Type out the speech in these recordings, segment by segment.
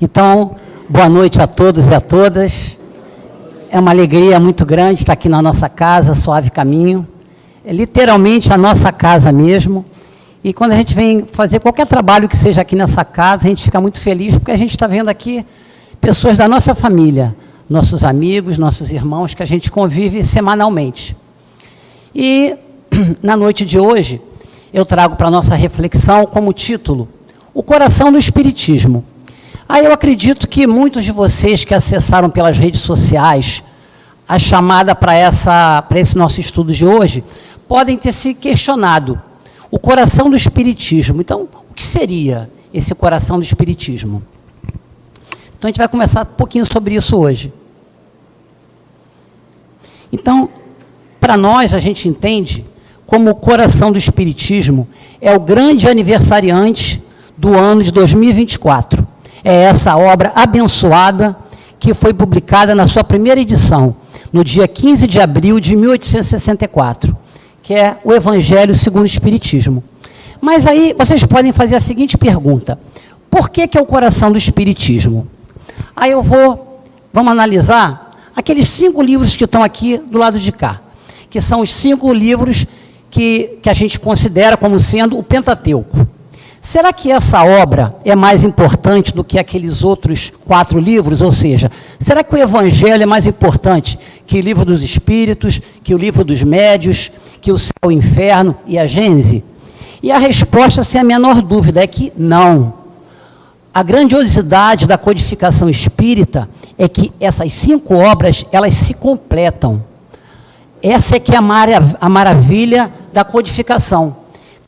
Então, boa noite a todos e a todas. É uma alegria muito grande estar aqui na nossa casa, Suave Caminho. É literalmente a nossa casa mesmo. E quando a gente vem fazer qualquer trabalho que seja aqui nessa casa, a gente fica muito feliz, porque a gente está vendo aqui pessoas da nossa família, nossos amigos, nossos irmãos, que a gente convive semanalmente. E, na noite de hoje, eu trago para a nossa reflexão como título, O Coração do Espiritismo. Aí eu acredito que muitos de vocês que acessaram pelas redes sociais a chamada para esse nosso estudo de hoje, podem ter se questionado o coração do Espiritismo. Então, o que seria esse coração do Espiritismo? Então, a gente vai começar um pouquinho sobre isso hoje. Então, para nós, a gente entende como o coração do Espiritismo é o grande aniversariante do ano de 2024. É essa obra abençoada que foi publicada na sua primeira edição, no dia 15 de abril de 1864, que é o Evangelho segundo o Espiritismo. Mas aí vocês podem fazer a seguinte pergunta: por que é o coração do Espiritismo? Aí vamos analisar aqueles 5 livros que estão aqui do lado de cá, que são os 5 livros que a gente considera como sendo o Pentateuco. Será que essa obra é mais importante do que aqueles outros 4 livros? Ou seja, será que o Evangelho é mais importante que o Livro dos Espíritos, que o Livro dos Médios, que o Céu e o Inferno e a Gênese? E a resposta, sem a menor dúvida, é que não. A grandiosidade da codificação espírita é que essas 5 obras, elas se completam. Essa é que é a maravilha da codificação.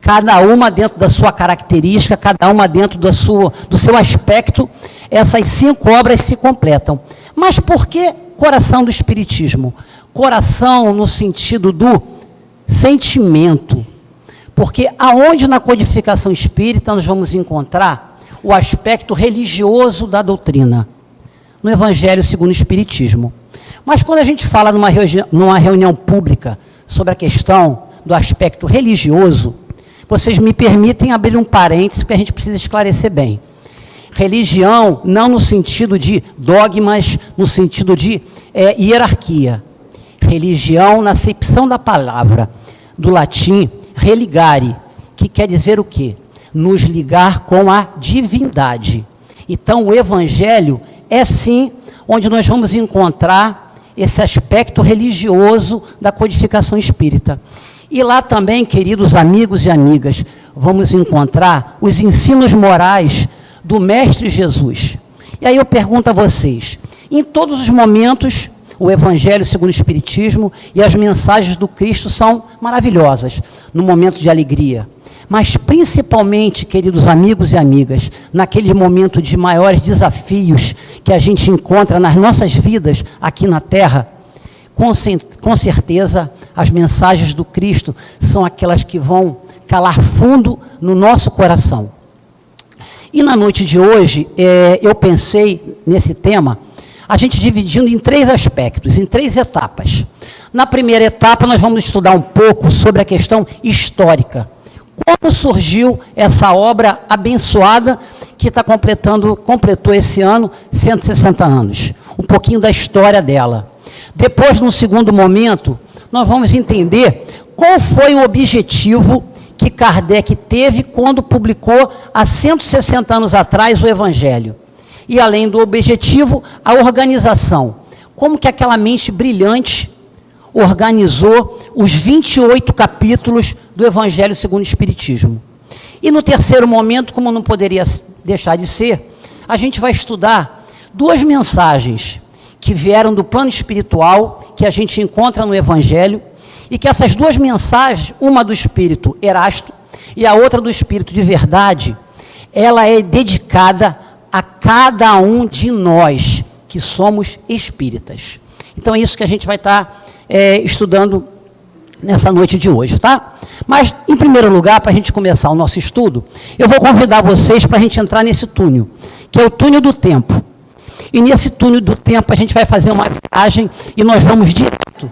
Cada uma dentro da sua característica, cada uma dentro do seu aspecto, essas 5 obras se completam. Mas por que coração do Espiritismo? Coração no sentido do sentimento. Porque aonde na codificação espírita nós vamos encontrar o aspecto religioso da doutrina? No Evangelho segundo o Espiritismo. Mas quando a gente fala numa reunião pública sobre a questão do aspecto religioso, vocês me permitem abrir um parênteses que a gente precisa esclarecer bem. Religião, não no sentido de dogmas, no sentido de hierarquia. Religião, na acepção da palavra, do latim, religare, que quer dizer o quê? Nos ligar com a divindade. Então, o Evangelho é sim onde nós vamos encontrar esse aspecto religioso da codificação espírita. E lá também, queridos amigos e amigas, vamos encontrar os ensinos morais do Mestre Jesus. E aí eu pergunto a vocês, em todos os momentos, o Evangelho segundo o Espiritismo e as mensagens do Cristo são maravilhosas, no momento de alegria. Mas principalmente, queridos amigos e amigas, naquele momento de maiores desafios que a gente encontra nas nossas vidas aqui na Terra, com certeza, as mensagens do Cristo são aquelas que vão calar fundo no nosso coração. E na noite de hoje, eu pensei nesse tema, a gente dividindo em 3 aspectos, em 3 etapas. Na primeira etapa, nós vamos estudar um pouco sobre a questão histórica. Como surgiu essa obra abençoada que completou esse ano 160 anos. Um pouquinho da história dela. Depois, no segundo momento, nós vamos entender qual foi o objetivo que Kardec teve quando publicou há 160 anos atrás o Evangelho. E além do objetivo, a organização. Como que aquela mente brilhante organizou os 28 capítulos do Evangelho segundo o Espiritismo. E no terceiro momento, como não poderia deixar de ser, a gente vai estudar 2 mensagens que vieram do plano espiritual, que a gente encontra no Evangelho, e que essas 2 mensagens, uma do espírito Erasto e a outra do espírito de verdade, ela é dedicada a cada um de nós, que somos espíritas. Então é isso que a gente vai estar estudando nessa noite de hoje, tá? Mas, em primeiro lugar, para a gente começar o nosso estudo, eu vou convidar vocês para a gente entrar nesse túnel, que é o túnel do tempo. E nesse túnel do tempo a gente vai fazer uma viagem e nós vamos direto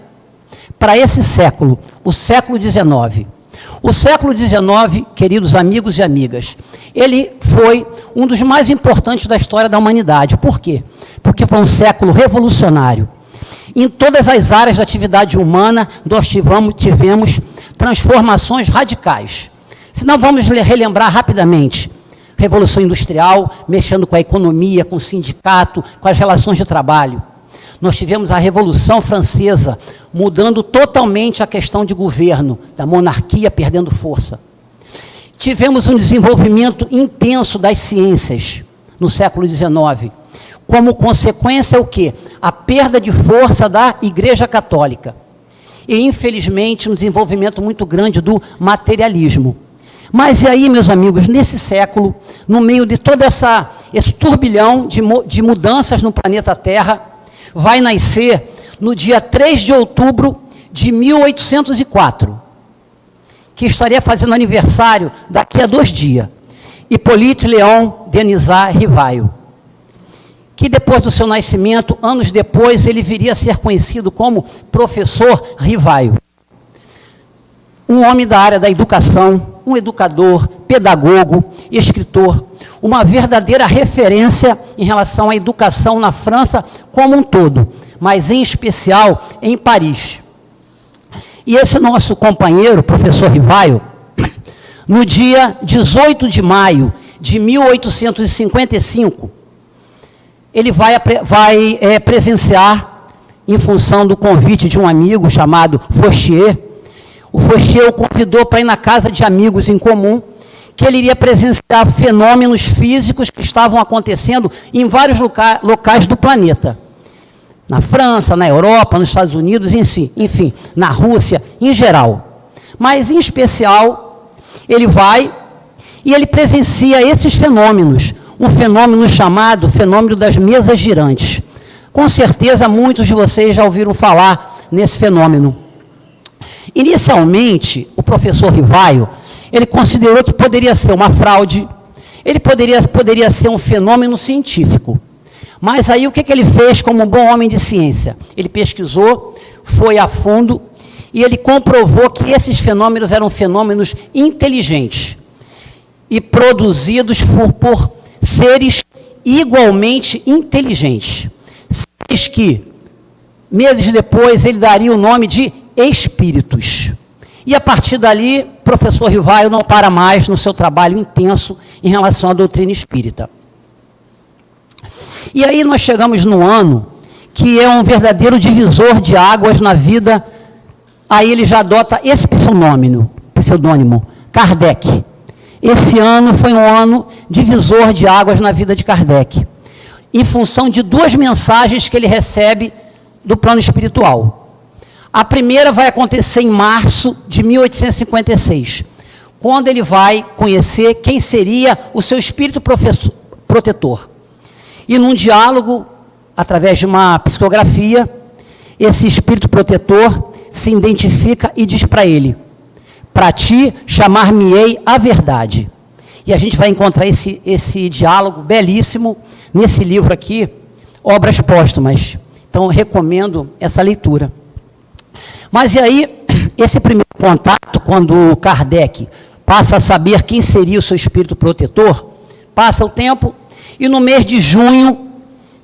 para esse século, o século XIX. O século XIX, queridos amigos e amigas, ele foi um dos mais importantes da história da humanidade. Por quê? Porque foi um século revolucionário. Em todas as áreas da atividade humana, nós tivemos transformações radicais. Se não, vamos relembrar rapidamente. Revolução Industrial, mexendo com a economia, com o sindicato, com as relações de trabalho. Nós tivemos a Revolução Francesa, mudando totalmente a questão de governo, da monarquia perdendo força. Tivemos um desenvolvimento intenso das ciências no século XIX. Como consequência, o quê? A perda de força da Igreja Católica. E, infelizmente, um desenvolvimento muito grande do materialismo. Mas e aí, meus amigos, nesse século, no meio de todo esse turbilhão de mudanças no planeta Terra, vai nascer, no dia 3 de outubro de 1804, que estaria fazendo aniversário daqui a 2 dias, Hippolyte Léon Denisard Rivaio, que depois do seu nascimento, anos depois, ele viria a ser conhecido como Professor Rivaio. Um homem da área da educação, um educador, pedagogo, escritor, uma verdadeira referência em relação à educação na França como um todo, mas em especial em Paris. E esse nosso companheiro, professor Rivaio, no dia 18 de maio de 1855, ele vai presenciar, em função do convite de um amigo chamado Fauchier. O Fauchier o convidou para ir na casa de amigos em comum, que ele iria presenciar fenômenos físicos que estavam acontecendo em vários locais do planeta. Na França, na Europa, nos Estados Unidos, enfim, na Rússia, em geral. Mas, em especial, ele vai e ele presencia esses fenômenos, um fenômeno chamado fenômeno das mesas girantes. Com certeza, muitos de vocês já ouviram falar nesse fenômeno. Inicialmente, o professor Rivaio, ele considerou que poderia ser uma fraude, ele poderia ser um fenômeno científico. Mas aí o que ele fez como um bom homem de ciência? Ele pesquisou, foi a fundo, e ele comprovou que esses fenômenos eram fenômenos inteligentes e produzidos por seres igualmente inteligentes. Seres que, meses depois, ele daria o nome de espíritos. E a partir dali, o professor Rivaio não para mais no seu trabalho intenso em relação à doutrina espírita. E aí nós chegamos no ano que é um verdadeiro divisor de águas na vida. Aí ele já adota esse pseudônimo, Kardec. Esse ano foi um ano divisor de águas na vida de Kardec, em função de 2 mensagens que ele recebe do plano espiritual. A primeira vai acontecer em março de 1856, quando ele vai conhecer quem seria o seu espírito protetor. E num diálogo, através de uma psicografia, esse espírito protetor se identifica e diz para ele: para ti chamar-me-ei a verdade. E a gente vai encontrar esse diálogo belíssimo nesse livro aqui, Obras Póstumas. Então, recomendo essa leitura. Mas e aí, esse primeiro contato, quando Kardec passa a saber quem seria o seu espírito protetor, passa o tempo, e no mês de junho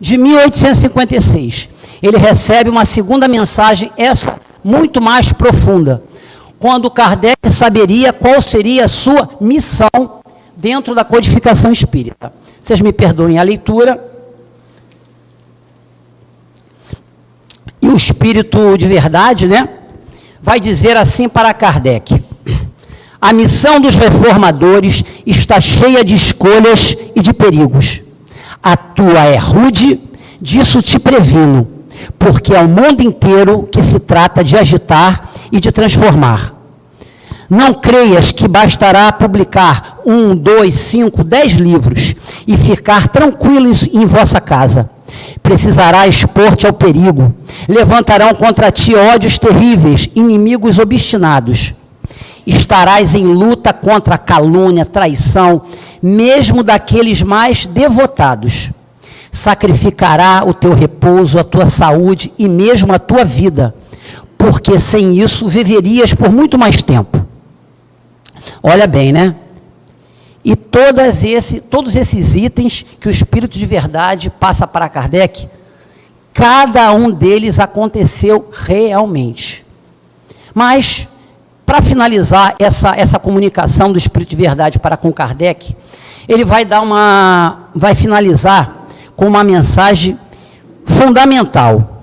de 1856, ele recebe uma segunda mensagem, essa muito mais profunda, quando Kardec saberia qual seria a sua missão dentro da codificação espírita. Vocês me perdoem a leitura. E o espírito de verdade, vai dizer assim para Kardec: a missão dos reformadores está cheia de escolhas e de perigos. A tua é rude, disso te previno, porque é o mundo inteiro que se trata de agitar e de transformar. Não creias que bastará publicar 1, 2, 5, 10 livros e ficar tranquilos em vossa casa. Precisará expor-te ao perigo. Levantarão contra ti ódios terríveis, inimigos obstinados. Estarás em luta contra a calúnia, traição, mesmo daqueles mais devotados. Sacrificará o teu repouso, a tua saúde e mesmo a tua vida, porque sem isso viverias por muito mais tempo. Olha bem, né? E todos esses itens que o Espírito de Verdade passa para Kardec, cada um deles aconteceu realmente. Mas, para finalizar essa comunicação do Espírito de Verdade para com Kardec, ele vai finalizar com uma mensagem fundamental.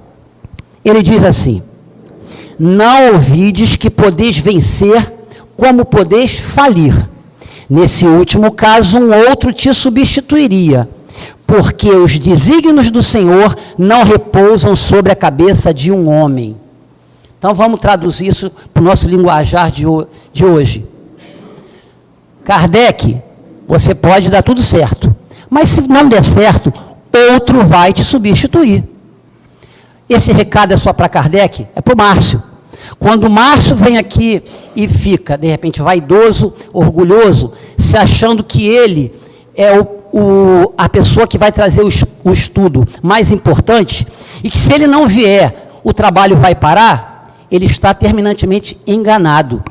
Ele diz assim: não ouvides que podeis vencer como podeis falir. Nesse último caso, um outro te substituiria, porque os desígnios do Senhor não repousam sobre a cabeça de um homem. Então, vamos traduzir isso para o nosso linguajar de hoje. Kardec, você pode dar tudo certo, mas se não der certo, outro vai te substituir. Esse recado é só para Kardec? É para o Márcio. Quando o Márcio vem aqui e fica, de repente, vaidoso, orgulhoso, se achando que ele é a pessoa que vai trazer o estudo mais importante, e que se ele não vier, o trabalho vai parar, ele está terminantemente enganado.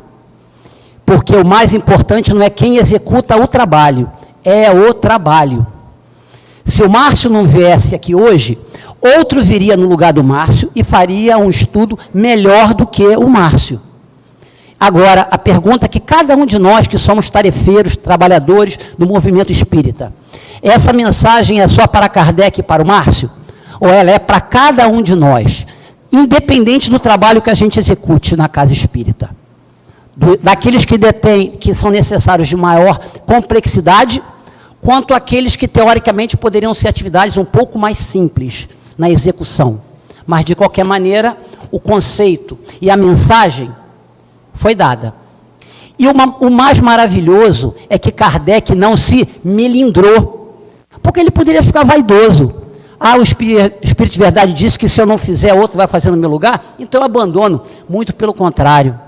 Porque o mais importante não é quem executa o trabalho, é o trabalho. Se o Márcio não viesse aqui hoje, outro viria no lugar do Márcio e faria um estudo melhor do que o Márcio. Agora, a pergunta que cada um de nós que somos tarefeiros, trabalhadores do movimento espírita, essa mensagem é só para Kardec e para o Márcio? Ou ela é para cada um de nós, independente do trabalho que a gente execute na casa espírita? Daqueles que são necessários de maior complexidade, quanto aqueles que teoricamente poderiam ser atividades um pouco mais simples na execução. Mas, de qualquer maneira, o conceito e a mensagem foi dada. E o mais maravilhoso é que Kardec não se melindrou, porque ele poderia ficar vaidoso. O Espírito de Verdade disse que se eu não fizer, outro vai fazer no meu lugar, então eu abandono. Muito pelo contrário.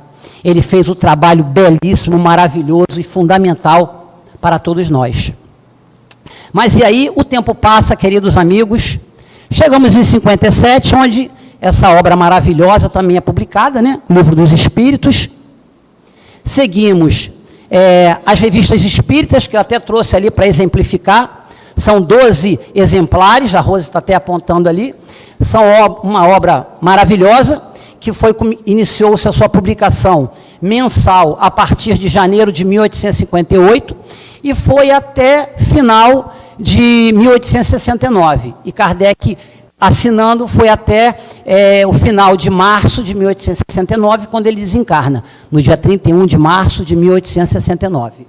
Ele fez o trabalho belíssimo, maravilhoso e fundamental para todos nós. Mas e aí o tempo passa, queridos amigos, chegamos em 57, onde essa obra maravilhosa também é publicada, né? O Livro dos Espíritos. Seguimos as revistas espíritas, que eu até trouxe ali para exemplificar. São 12 exemplares, a Rosa está até apontando ali. São uma obra maravilhosa, que iniciou-se a sua publicação mensal a partir de janeiro de 1858 e foi até final de 1869. E Kardec, assinando, foi até o final de março de 1869, quando ele desencarna, no dia 31 de março de 1869.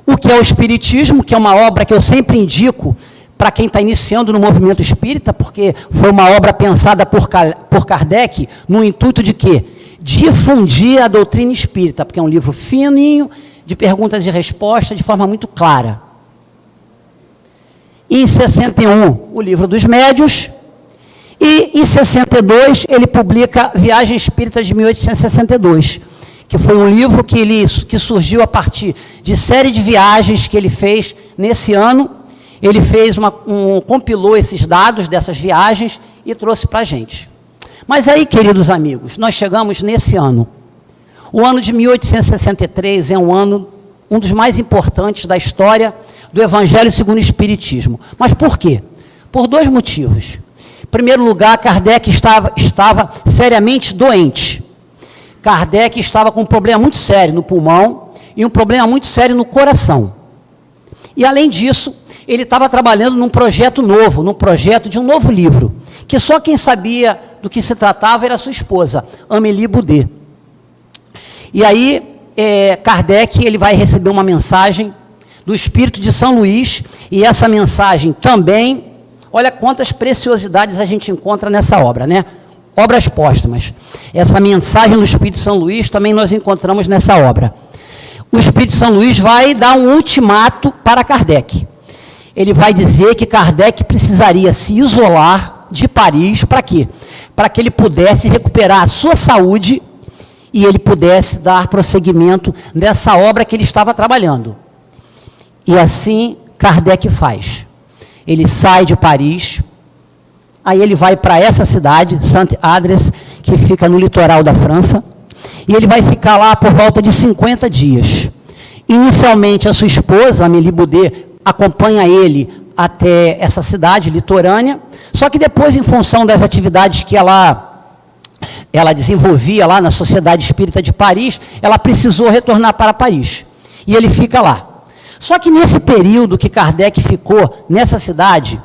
O que é o Espiritismo, que é uma obra que eu sempre indico para quem está iniciando no movimento espírita, porque foi uma obra pensada por Kardec, no intuito de quê? Difundir a doutrina espírita, porque é um livro fininho, de perguntas e respostas, de forma muito clara. Em 61, o Livro dos Médiuns, e em 62, ele publica Viagem Espírita de 1862, que foi um livro que surgiu a partir de série de viagens que ele fez nesse ano. Ele compilou esses dados dessas viagens e trouxe para a gente. Mas aí, queridos amigos, nós chegamos nesse ano. O ano de 1863 é um dos mais importantes da história do Evangelho segundo o Espiritismo. Mas por quê? Por dois motivos. Em primeiro lugar, Kardec estava seriamente doente. Kardec estava com um problema muito sério no pulmão e um problema muito sério no coração. E, além disso, ele estava trabalhando num projeto novo, num projeto de um novo livro, que só quem sabia do que se tratava era sua esposa, Amélie Boudet. E aí, Kardec ele vai receber uma mensagem do Espírito de São Luís, e essa mensagem também, olha quantas preciosidades a gente encontra nessa obra, né? Obras póstumas. Essa mensagem do Espírito de São Luís também nós encontramos nessa obra. O Espírito de São Luís vai dar um ultimato para Kardec. Ele vai dizer que Kardec precisaria se isolar de Paris, para quê? Para que ele pudesse recuperar a sua saúde e ele pudesse dar prosseguimento nessa obra que ele estava trabalhando. E assim Kardec faz. Ele sai de Paris, aí ele vai para essa cidade, Saint-Adresse, que fica no litoral da França, E ele vai ficar lá por volta de 50 dias. Inicialmente, a sua esposa, Amélie Boudet, acompanha ele até essa cidade litorânea, só que depois, em função das atividades que ela desenvolvia lá na Sociedade Espírita de Paris, ela precisou retornar para Paris. E ele fica lá. Só que nesse período que Kardec ficou nessa cidade,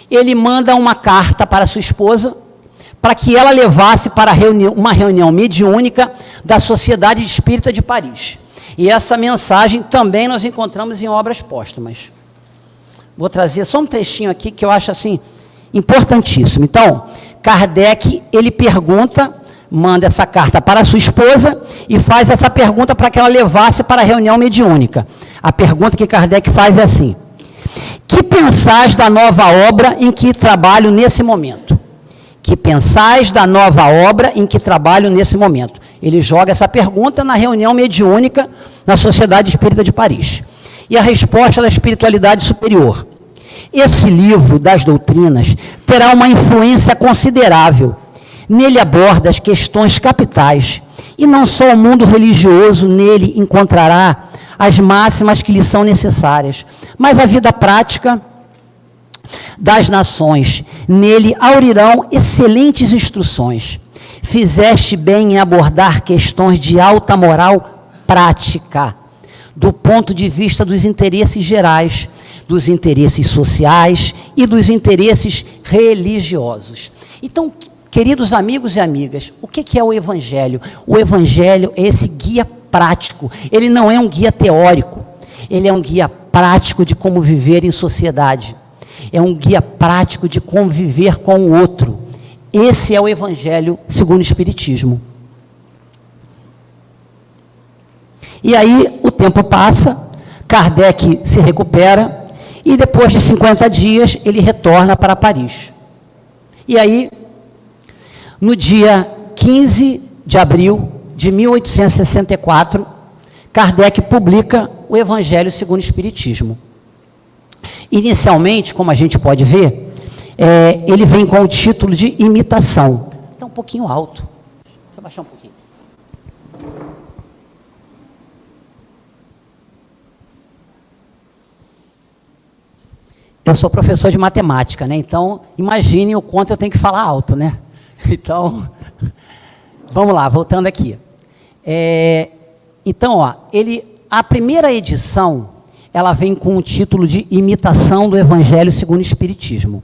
ele manda uma carta para sua esposa, para que ela levasse para uma reunião mediúnica da Sociedade Espírita de Paris. E essa mensagem também nós encontramos em obras póstumas. Vou trazer só um trechinho aqui que eu acho assim importantíssimo. Então, Kardec, ele pergunta, manda essa carta para a sua esposa e faz essa pergunta para que ela levasse para a reunião mediúnica. A pergunta que Kardec faz é assim: que pensais da nova obra em que trabalho nesse momento? Que pensais da nova obra em que trabalho nesse momento? Ele joga essa pergunta na reunião mediúnica na Sociedade Espírita de Paris. E a resposta da espiritualidade superior: esse livro das doutrinas terá uma influência considerável. Nele aborda as questões capitais, e não só o mundo religioso nele encontrará as máximas que lhe são necessárias, mas a vida prática das nações. Nele aurirão excelentes instruções. Fizeste bem em abordar questões de alta moral prática, do ponto de vista dos interesses gerais, dos interesses sociais e dos interesses religiosos. Então, queridos amigos e amigas, o que é o Evangelho? O Evangelho é esse guia prático. Ele não é um guia teórico, ele é um guia prático de como viver em sociedade. É um guia prático de conviver com o outro. Esse é o Evangelho segundo o Espiritismo. E aí o tempo passa, Kardec se recupera, e depois de 50 dias ele retorna para Paris. E aí, no dia 15 de abril de 1864, Kardec publica o Evangelho segundo o Espiritismo. Inicialmente, como a gente pode ver, ele vem com o título de Imitação. Está um pouquinho alto. Deixa eu baixar um pouquinho. Eu sou professor de matemática, né? Então, imagine o quanto eu tenho que falar alto, né? Então, vamos lá, voltando aqui. Então, a primeira edição, ela vem com o título de Imitação do Evangelho segundo o Espiritismo.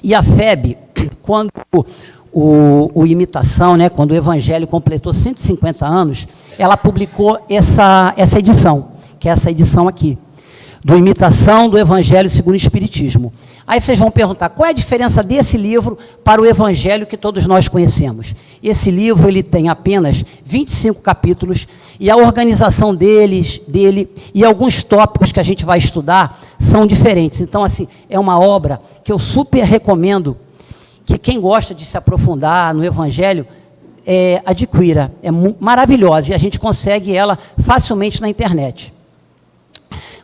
E a FEB, quando o Imitação, né, quando o Evangelho completou 150 anos, ela publicou essa edição, que é essa edição aqui, do Imitação do Evangelho segundo o Espiritismo. Aí vocês vão perguntar, qual é a diferença desse livro para o Evangelho que todos nós conhecemos? Esse livro, ele tem apenas 25 capítulos, e a organização dele e alguns tópicos que a gente vai estudar são diferentes. Então, assim, é uma obra que eu super recomendo, que quem gosta de se aprofundar no Evangelho, adquira. É maravilhosa, e a gente consegue ela facilmente na internet.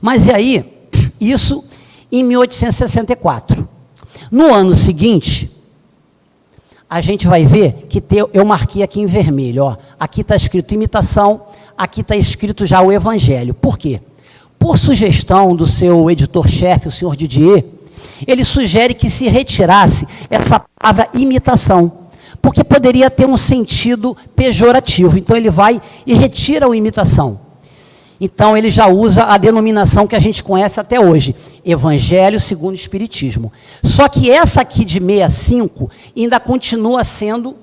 Mas e aí, isso em 1864. No ano seguinte, a gente vai ver que eu marquei aqui em vermelho, ó, aqui está escrito Imitação, aqui está escrito já o Evangelho. Por quê? Por sugestão do seu editor-chefe, o senhor Didier, ele sugere que se retirasse essa palavra imitação, porque poderia ter um sentido pejorativo. Então ele vai e retira o imitação. Então, ele já usa a denominação que a gente conhece até hoje, Evangelho segundo o Espiritismo. Só que essa aqui de 65 ainda continua sendo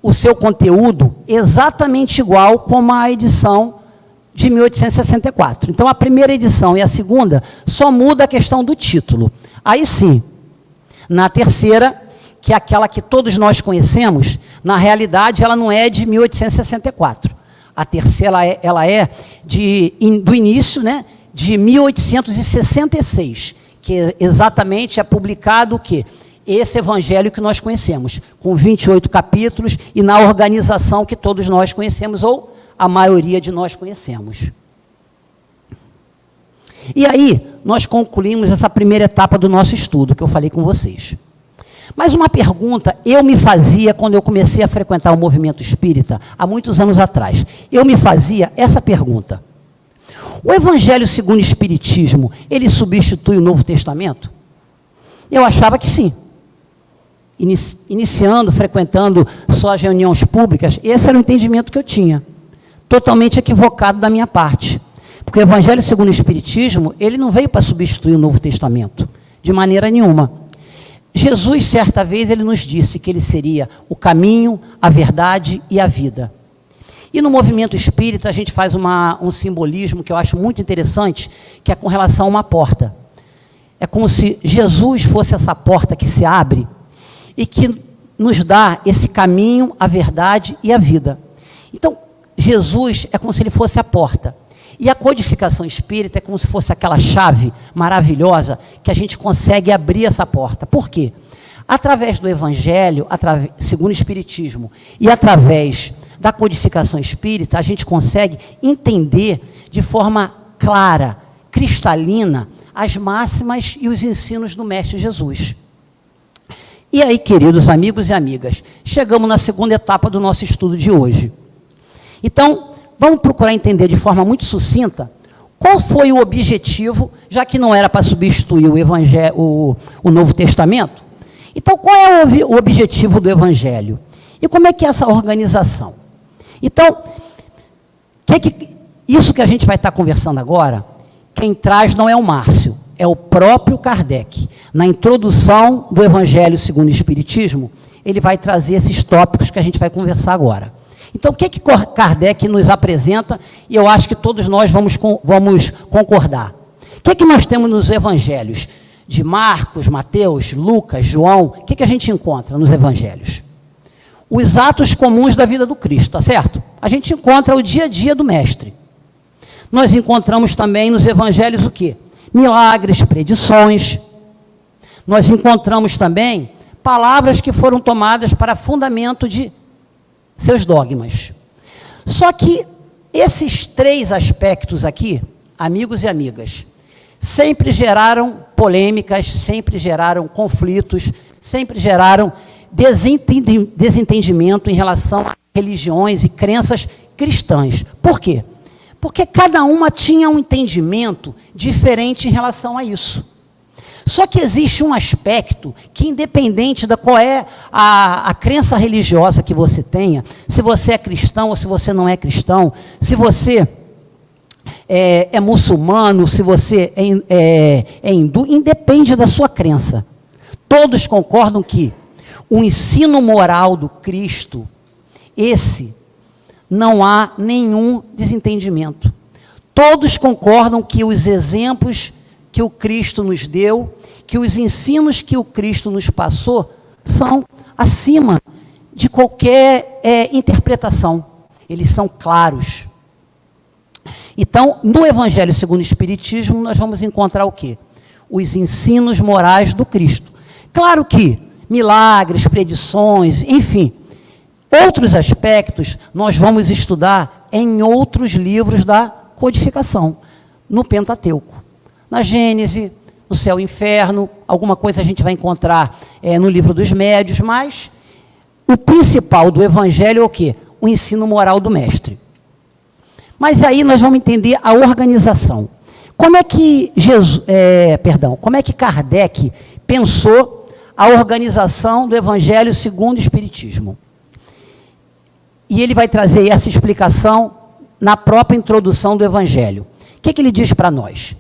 o seu conteúdo exatamente igual como a edição de 1864. Então, a primeira edição e a segunda só muda a questão do título. Aí sim, na terceira, que é aquela que todos nós conhecemos, na realidade ela não é de 1864. A terceira, ela é do início, né, de 1866, que exatamente é publicado o quê? Esse Evangelho que nós conhecemos, com 28 capítulos, e na organização que todos nós conhecemos, ou a maioria de nós conhecemos. E aí, nós concluímos essa primeira etapa do nosso estudo, que eu falei com vocês. Mas uma pergunta eu me fazia quando eu comecei a frequentar o movimento espírita, há muitos anos atrás. Eu me fazia essa pergunta. O Evangelho segundo o Espiritismo, ele substitui o Novo Testamento? Eu achava que sim. Iniciando, frequentando só as reuniões públicas, esse era o entendimento que eu tinha. Totalmente equivocado da minha parte. Porque o Evangelho segundo o Espiritismo, ele não veio para substituir o Novo Testamento, de maneira nenhuma. Jesus, certa vez, ele nos disse que ele seria o caminho, a verdade e a vida. E no movimento espírita, a gente faz um simbolismo que eu acho muito interessante, que é com relação a uma porta. É como se Jesus fosse essa porta que se abre e que nos dá esse caminho, a verdade e a vida. Então, Jesus é como se ele fosse a porta. E a codificação espírita é como se fosse aquela chave maravilhosa que a gente consegue abrir essa porta. Por quê? Através do Evangelho, segundo o Espiritismo, e através da codificação espírita, a gente consegue entender de forma clara, cristalina, as máximas e os ensinos do Mestre Jesus. E aí, queridos amigos e amigas, chegamos na segunda etapa do nosso estudo de hoje. Então, vamos procurar entender de forma muito sucinta qual foi o objetivo, já que não era para substituir o Evangelho, o Novo Testamento. Então, qual é o objetivo do Evangelho? E como é que é essa organização? Então, isso que a gente vai estar conversando agora, quem traz não é o Márcio, é o próprio Kardec. Na introdução do Evangelho segundo o Espiritismo, ele vai trazer esses tópicos que a gente vai conversar agora. Então, o que Kardec nos apresenta, e eu acho que todos nós vamos concordar. O que nós temos nos evangelhos? De Marcos, Mateus, Lucas, João, o que a gente encontra nos evangelhos? Os atos comuns da vida do Cristo, tá certo? A gente encontra o dia a dia do Mestre. Nós encontramos também nos evangelhos o quê? Milagres, predições. Nós encontramos também palavras que foram tomadas para fundamento de seus dogmas. Só que esses três aspectos aqui, amigos e amigas, sempre geraram polêmicas, sempre geraram conflitos, sempre geraram desentendimento em relação a religiões e crenças cristãs. Por quê? Porque cada uma tinha um entendimento diferente em relação a isso. Só que existe um aspecto que, independente da qual é a crença religiosa que você tenha, se você é cristão ou se você não é cristão, se você é muçulmano, se você é hindu, independe da sua crença. Todos concordam que o ensino moral do Cristo, esse, não há nenhum desentendimento. Todos concordam que os exemplos que o Cristo nos deu, que os ensinos que o Cristo nos passou, são acima de qualquer interpretação. Eles são claros. Então, no Evangelho segundo o Espiritismo, nós vamos encontrar o quê? Os ensinos morais do Cristo. Claro que milagres, predições, enfim, outros aspectos nós vamos estudar em outros livros da codificação, no Pentateuco. Na Gênese, no Céu e Inferno, alguma coisa a gente vai encontrar no Livro dos Médiuns, mas o principal do Evangelho é o quê? O ensino moral do Mestre. Mas aí nós vamos entender a organização. Como é que como é que Kardec pensou a organização do Evangelho segundo o Espiritismo? E ele vai trazer essa explicação na própria introdução do Evangelho. O que ele diz para nós?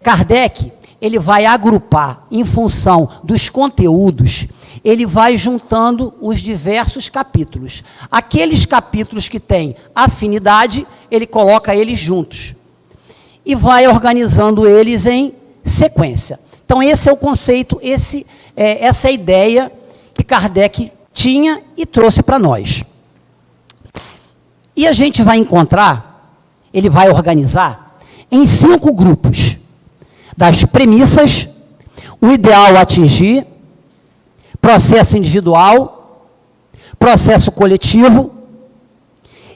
Kardec, ele vai agrupar em função dos conteúdos, ele vai juntando os diversos capítulos. Aqueles capítulos que têm afinidade, ele coloca eles juntos. E vai organizando eles em sequência. Então, esse é o conceito, essa é a ideia que Kardec tinha e trouxe para nós. E a gente vai encontrar, ele vai organizar em 5 grupos, das premissas, o ideal a atingir, processo individual, processo coletivo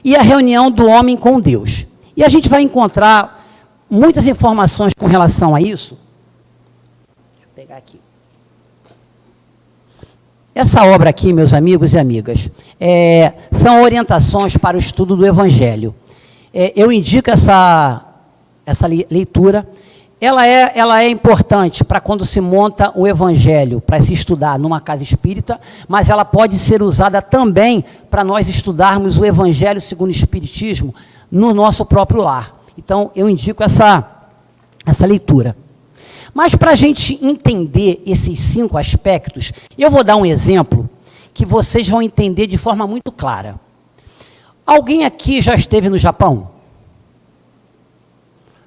e a reunião do homem com Deus. E a gente vai encontrar muitas informações com relação a isso. Deixa eu pegar aqui. Essa obra aqui, meus amigos e amigas, são orientações para o estudo do Evangelho. Eu indico essa leitura. Ela é importante para quando se monta o Evangelho, para se estudar numa casa espírita, mas ela pode ser usada também para nós estudarmos o Evangelho segundo o Espiritismo no nosso próprio lar. Então, eu indico essa leitura. Mas para a gente entender esses 5 aspectos, eu vou dar um exemplo que vocês vão entender de forma muito clara. Alguém aqui já esteve no Japão?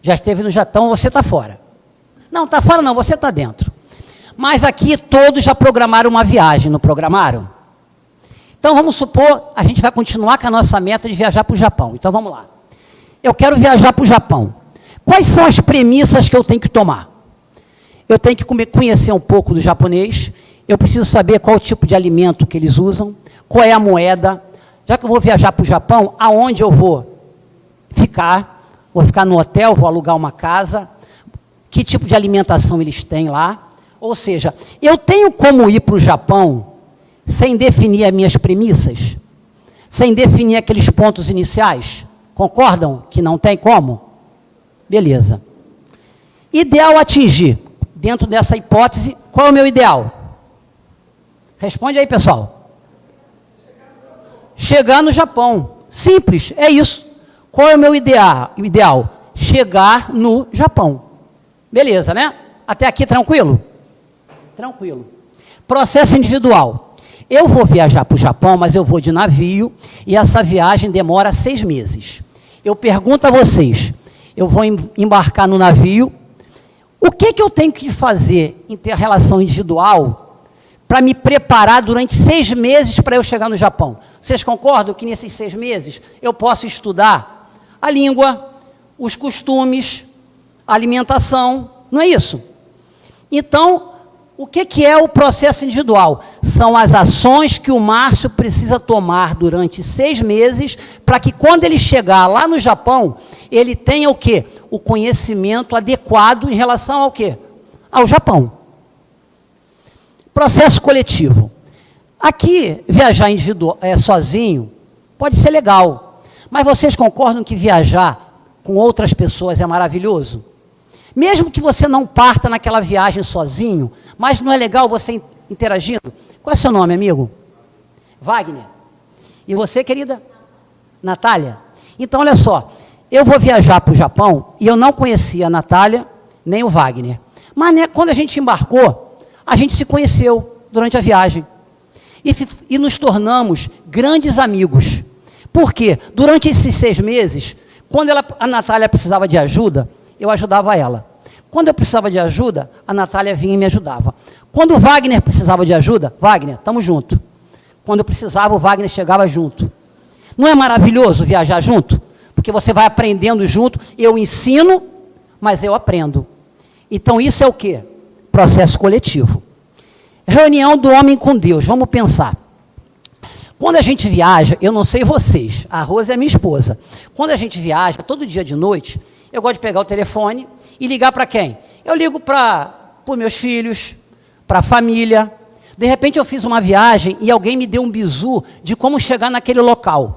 Já esteve no Japão, você está fora. Não, está fora não, você está dentro. Mas aqui todos já programaram uma viagem, não programaram? Então vamos supor, a gente vai continuar com a nossa meta de viajar para o Japão. Então vamos lá. Eu quero viajar para o Japão. Quais são as premissas que eu tenho que tomar? Eu tenho que conhecer um pouco do japonês, eu preciso saber qual o tipo de alimento que eles usam, qual é a moeda. Já que eu vou viajar para o Japão, aonde eu vou ficar? Vou ficar no hotel, vou alugar uma casa, que tipo de alimentação eles têm lá. Ou seja, eu tenho como ir para o Japão sem definir as minhas premissas? Sem definir aqueles pontos iniciais? Concordam que não tem como? Beleza. Ideal atingir. Dentro dessa hipótese, qual é o meu ideal? Responde aí, pessoal. Chegar no Japão. Simples, é isso. Qual é o meu ideal? Chegar no Japão. Beleza, né? Até aqui tranquilo? Tranquilo. Processo individual. Eu vou viajar para o Japão, mas eu vou de navio, e essa viagem demora 6 meses. Eu pergunto a vocês, eu vou embarcar no navio, o que eu tenho que fazer em ter relação individual para me preparar durante 6 meses para eu chegar no Japão? Vocês concordam que nesses 6 meses eu posso estudar a língua, os costumes, a alimentação, não é isso? Então, o que é o processo individual? São as ações que o Márcio precisa tomar durante 6 meses para que quando ele chegar lá no Japão, ele tenha o quê? O conhecimento adequado em relação ao quê? Ao Japão. Processo coletivo. Aqui, viajar sozinho pode ser legal, mas vocês concordam que viajar com outras pessoas é maravilhoso? Mesmo que você não parta naquela viagem sozinho, mas não é legal você interagindo? Qual é o seu nome, amigo? Wagner. E você, querida? Natália? Então, olha só, eu vou viajar para o Japão e eu não conhecia a Natália, nem o Wagner. Mas né, quando a gente embarcou, a gente se conheceu durante a viagem. E nos tornamos grandes amigos. Por quê? Durante esses 6 meses, quando a Natália precisava de ajuda, eu ajudava ela. Quando eu precisava de ajuda, a Natália vinha e me ajudava. Quando o Wagner precisava de ajuda, Wagner, estamos juntos. Quando eu precisava, o Wagner chegava junto. Não é maravilhoso viajar junto? Porque você vai aprendendo junto, eu ensino, mas eu aprendo. Então isso é o quê? Processo coletivo. Reunião do homem com Deus, vamos pensar. Quando a gente viaja, eu não sei vocês, a Rosa é minha esposa. Quando a gente viaja, todo dia de noite, eu gosto de pegar o telefone e ligar para quem? Eu ligo para os meus filhos, para a família. De repente eu fiz uma viagem e alguém me deu um bizu de como chegar naquele local.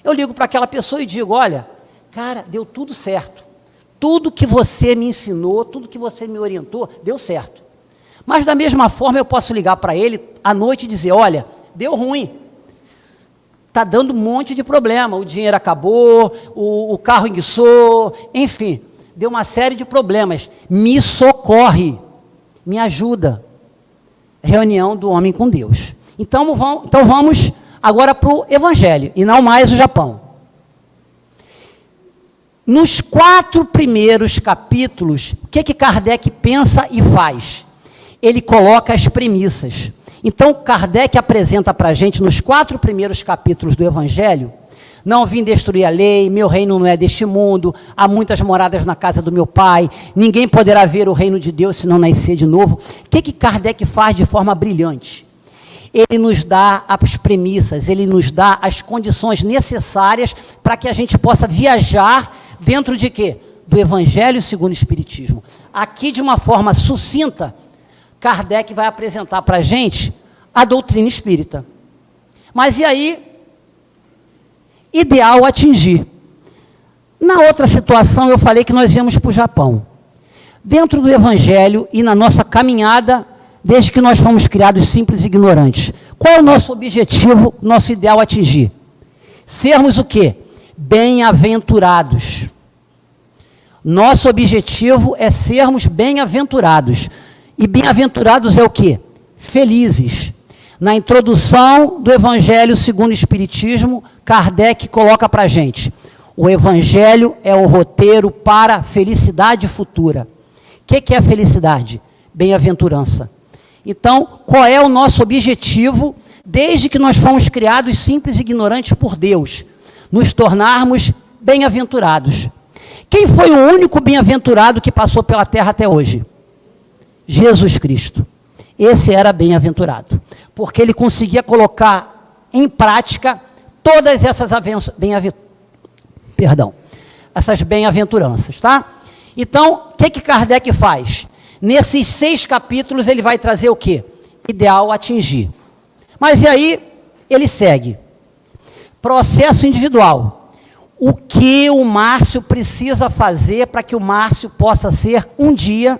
Eu ligo para aquela pessoa e digo, olha, cara, deu tudo certo. Tudo que você me ensinou, tudo que você me orientou, deu certo. Mas da mesma forma eu posso ligar para ele à noite e dizer, olha, deu ruim. Está dando um monte de problema, o dinheiro acabou, o carro enguiçou, enfim, deu uma série de problemas. Me socorre, me ajuda. Reunião do homem com Deus. Então vamos agora para o Evangelho, e não mais o Japão. Nos 4 primeiros capítulos, o que Kardec pensa e faz? Ele coloca as premissas. Então, Kardec apresenta para a gente, nos 4 primeiros capítulos do Evangelho, não vim destruir a lei, meu reino não é deste mundo, há muitas moradas na casa do meu Pai, ninguém poderá ver o reino de Deus se não nascer de novo. O que Kardec faz de forma brilhante? Ele nos dá as premissas, ele nos dá as condições necessárias para que a gente possa viajar dentro de quê? Do Evangelho segundo o Espiritismo. Aqui, de uma forma sucinta, Kardec vai apresentar para a gente a doutrina espírita. Mas e aí? Ideal atingir. Na outra situação, eu falei que nós íamos para o Japão. Dentro do Evangelho e na nossa caminhada, desde que nós fomos criados simples e ignorantes, qual é o nosso objetivo, nosso ideal atingir? Sermos o quê? Bem-aventurados. Nosso objetivo é sermos bem-aventurados. E bem-aventurados é o quê? Felizes. Na introdução do Evangelho segundo o Espiritismo, Kardec coloca para a gente: o Evangelho é o roteiro para a felicidade futura. O que é a felicidade? Bem-aventurança. Então, qual é o nosso objetivo, desde que nós fomos criados simples e ignorantes por Deus? Nos tornarmos bem-aventurados. Quem foi o único bem-aventurado que passou pela terra até hoje? Jesus Cristo. Esse era bem-aventurado, porque ele conseguia colocar em prática todas essas essas bem-aventuranças, tá? Então, o que Kardec faz? Nesses 6 capítulos ele vai trazer o quê? Ideal atingir. Mas e aí ele segue. Processo individual. O que o Márcio precisa fazer para que o Márcio possa ser um dia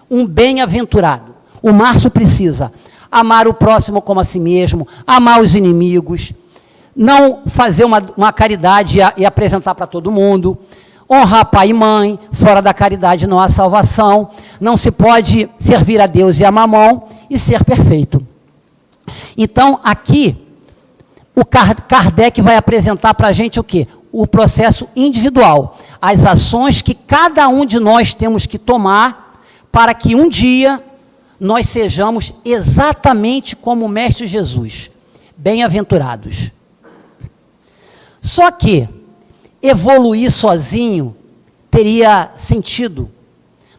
um bem-aventurado? O Márcio precisa amar o próximo como a si mesmo, amar os inimigos, não fazer uma caridade e apresentar para todo mundo, honrar pai e mãe, fora da caridade não há salvação, não se pode servir a Deus e a Mamon e ser perfeito. Então, aqui, o Kardec vai apresentar para a gente o quê? O processo individual, as ações que cada um de nós temos que tomar para que um dia nós sejamos exatamente como o Mestre Jesus, bem-aventurados. Só que evoluir sozinho teria sentido?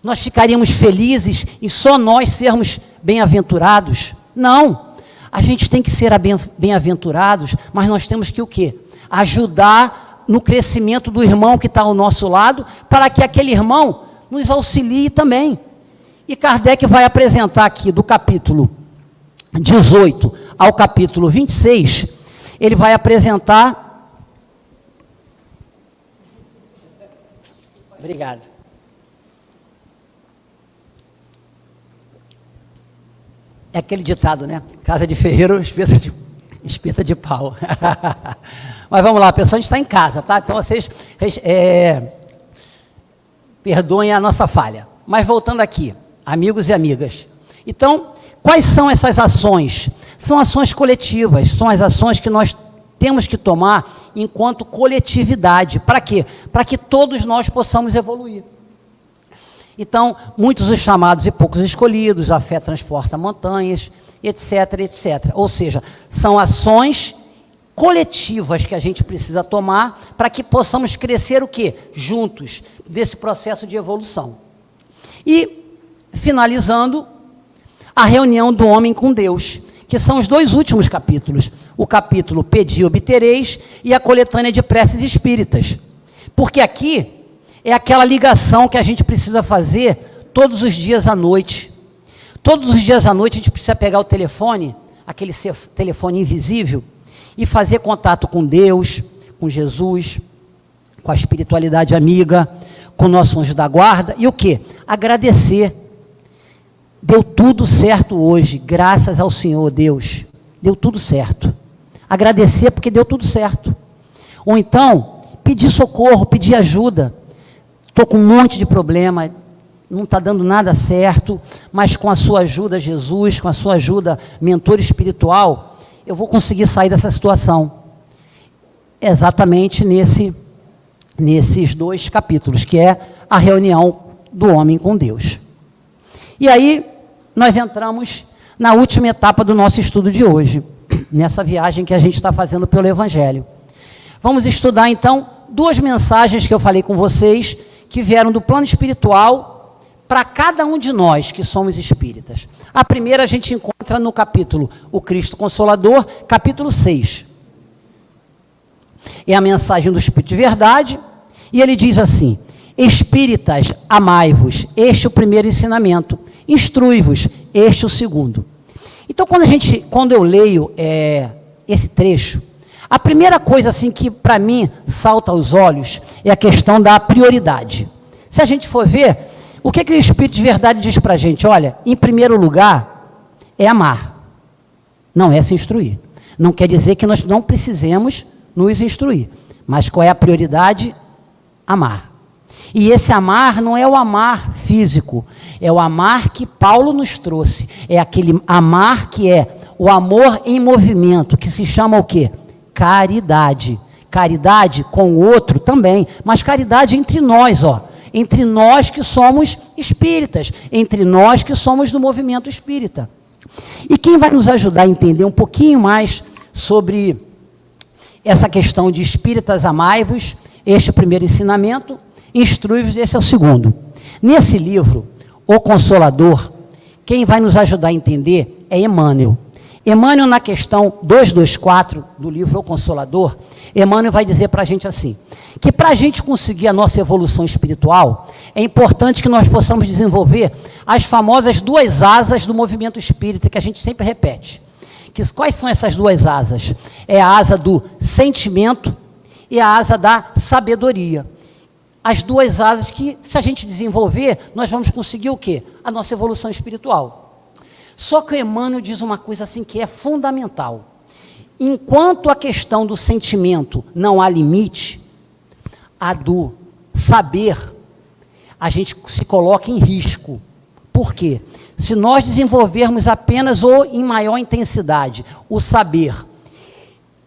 Nós ficaríamos felizes em só nós sermos bem-aventurados? Não. A gente tem que ser bem-aventurados, mas nós temos que o quê? Ajudar no crescimento do irmão que está ao nosso lado, para que aquele irmão nos auxilie também. E Kardec vai apresentar aqui, do capítulo 18 ao capítulo 26, ele vai apresentar... Obrigado. É aquele ditado, né? Casa de ferreiro, espeta de pau. Mas vamos lá, pessoal, a gente está em casa, tá? Então vocês perdoem a nossa falha. Mas voltando aqui, amigos e amigas. Então, quais são essas ações? São ações coletivas, são as ações que nós temos que tomar enquanto coletividade. Para quê? Para que todos nós possamos evoluir. Então, muitos os chamados e poucos escolhidos, a fé transporta montanhas, etc, etc. Ou seja, são ações coletivas que a gente precisa tomar para que possamos crescer o quê? Juntos, desse processo de evolução. E, finalizando, a reunião do homem com Deus, que são os 2 últimos capítulos. O capítulo Pedi, Obtereis e a coletânea de preces espíritas. Porque aqui é aquela ligação que a gente precisa fazer todos os dias à noite. Todos os dias à noite a gente precisa pegar o telefone, aquele telefone invisível, e fazer contato com Deus, com Jesus, com a espiritualidade amiga, com o nosso anjo da guarda, e o quê? Agradecer. Deu tudo certo hoje, graças ao Senhor Deus, deu tudo certo. Agradecer porque deu tudo certo. Ou então, pedir socorro, pedir ajuda. Estou com um monte de problema, não está dando nada certo, mas com a sua ajuda, Jesus, com a sua ajuda, mentor espiritual, eu vou conseguir sair dessa situação. Exatamente nesses 2 capítulos, que é a reunião do homem com Deus. E aí, nós entramos na última etapa do nosso estudo de hoje, nessa viagem que a gente está fazendo pelo Evangelho. Vamos estudar, então, 2 mensagens que eu falei com vocês, que vieram do plano espiritual para cada um de nós que somos espíritas. A primeira a gente encontra no capítulo O Cristo Consolador, capítulo 6. É a mensagem do Espírito de Verdade, e ele diz assim: Espíritas, amai-vos, este é o primeiro ensinamento, instrui-vos, este é o segundo. Então, quando eu leio esse trecho, a primeira coisa assim que, para mim, salta aos olhos é a questão da prioridade. Se a gente for ver, o que o Espírito de verdade diz para a gente? Olha, em primeiro lugar, é amar, não é se instruir. Não quer dizer que nós não precisemos nos instruir, mas qual é a prioridade? Amar. E esse amar não é o amar físico, é o amar que Paulo nos trouxe, é aquele amar que é o amor em movimento, que se chama o quê? Caridade. Caridade com o outro também, mas caridade entre nós, entre nós que somos espíritas, entre nós que somos do movimento espírita. E quem vai nos ajudar a entender um pouquinho mais sobre essa questão de espíritas amai-vos, este é o primeiro ensinamento, instrui-vos, esse é o segundo. Nesse livro, O Consolador, quem vai nos ajudar a entender é Emmanuel. Emmanuel, na questão 224 do livro O Consolador, Emmanuel vai dizer para a gente assim, que para a gente conseguir a nossa evolução espiritual, é importante que nós possamos desenvolver as famosas duas asas do movimento espírita, que a gente sempre repete. Quais são essas duas asas? É a asa do sentimento e a asa da sabedoria. As duas asas que, se a gente desenvolver, nós vamos conseguir o quê? A nossa evolução espiritual. Só que o Emmanuel diz uma coisa assim que é fundamental. Enquanto a questão do sentimento não há limite, a do saber, a gente se coloca em risco. Por quê? Se nós desenvolvermos apenas ou em maior intensidade o saber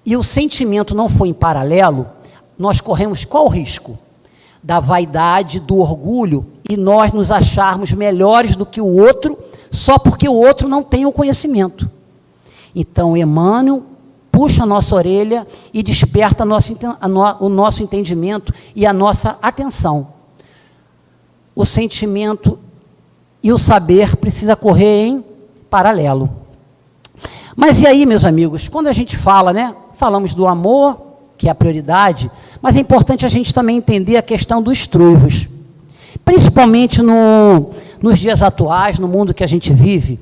e o sentimento não for em paralelo, nós corremos qual risco? Da vaidade, do orgulho, e nós nos acharmos melhores do que o outro, só porque o outro não tem o conhecimento. Então, Emmanuel puxa a nossa orelha e desperta o nosso entendimento e a nossa atenção. O sentimento e o saber precisa correr em paralelo. Mas e aí, meus amigos, quando a gente fala, falamos do amor, que é a prioridade, mas é importante a gente também entender a questão dos truvos. Principalmente nos dias atuais, no mundo que a gente vive.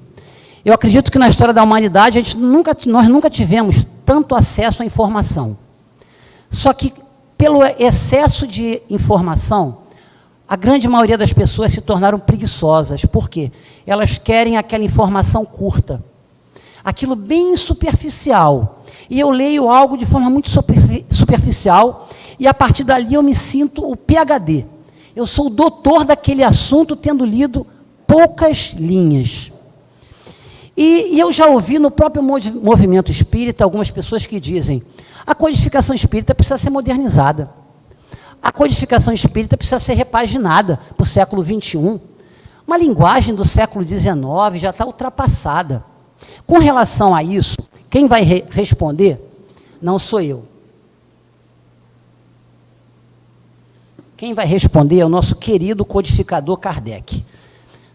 Eu acredito que na história da humanidade nós nunca tivemos tanto acesso à informação. Só que pelo excesso de informação, a grande maioria das pessoas se tornaram preguiçosas. Por quê? Elas querem aquela informação curta. Aquilo bem superficial. E eu leio algo de forma muito superficial e a partir dali eu me sinto o PhD. Eu sou o doutor daquele assunto tendo lido poucas linhas. E eu já ouvi no próprio movimento espírita algumas pessoas que dizem: a codificação espírita precisa ser modernizada. A codificação espírita precisa ser repaginada para o século XXI. Uma linguagem do século XIX já está ultrapassada. Com relação a isso, quem vai responder não sou eu. Quem vai responder é o nosso querido codificador Kardec.